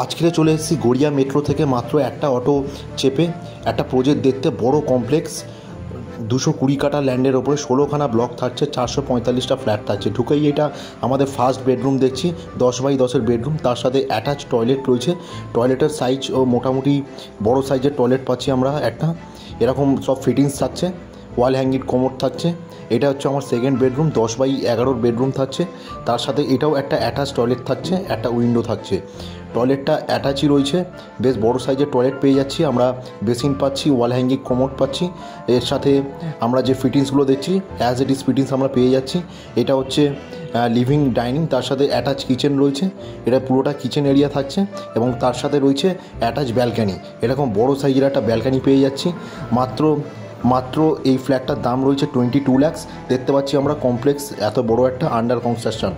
আজকে চলে এসেছি গড়িয়া মেট্রো থেকে মাত্র একটা অটো চেপে একটা প্রজেক্ট দেখতে। বড় কমপ্লেক্স, 220 কাঠা ল্যান্ডের ওপরে 16খানা ব্লক থাকছে, 445টা ফ্ল্যাট থাকছে। ঢুকেই এটা আমাদের ফার্স্ট বেডরুম দেখছি, 10x10-এর বেডরুম। তার সাথে অ্যাটাচ টয়লেট রয়েছে। টয়লেটের সাইজ ও মোটামুটি বড় সাইজের টয়লেট পাচ্ছি আমরা একটা, এরকম সব ফিটিংস থাকছে। ওয়াল হ্যাঙ্গিং কোমোড থাকছে। এটা হচ্ছে আমার সেকেন্ড বেডরুম, 10x11-এর বেডরুম থাকছে। তার সাথে এটাও একটা অ্যাটাচ টয়লেট থাকছে, একটা উইন্ডো থাকছে। টয়লেটটা অ্যাটাচই রয়েছে, বেশ বড় সাইজের টয়লেট পেয়ে যাচ্ছি আমরা। বেসিন পাচ্ছি, ওয়াল হ্যাঙ্গিং কোমোড পাচ্ছি। এর সাথে আমরা যে ফিটিংসগুলো দেখছি অ্যাজ ইট ইজ ফিটিংস আমরা পেয়ে যাচ্ছি। এটা হচ্ছে লিভিং ডাইনিং, তার সাথে অ্যাটাচ কিচেন রয়েছে। এটা পুরোটা কিচেন এরিয়া থাকছে এবং তার সাথে রয়েছে অ্যাটাচ ব্যালকানি। এরকম বড় সাইজের একটা ব্যালকানি পেয়ে যাচ্ছি। মাত্র এই ফ্ল্যাটটার দাম রয়েছে 22 লাখ। দেখতে পাচ্ছি আমরা কমপ্লেক্স এত বড় একটা আন্ডার কনস্ট্রাকশন।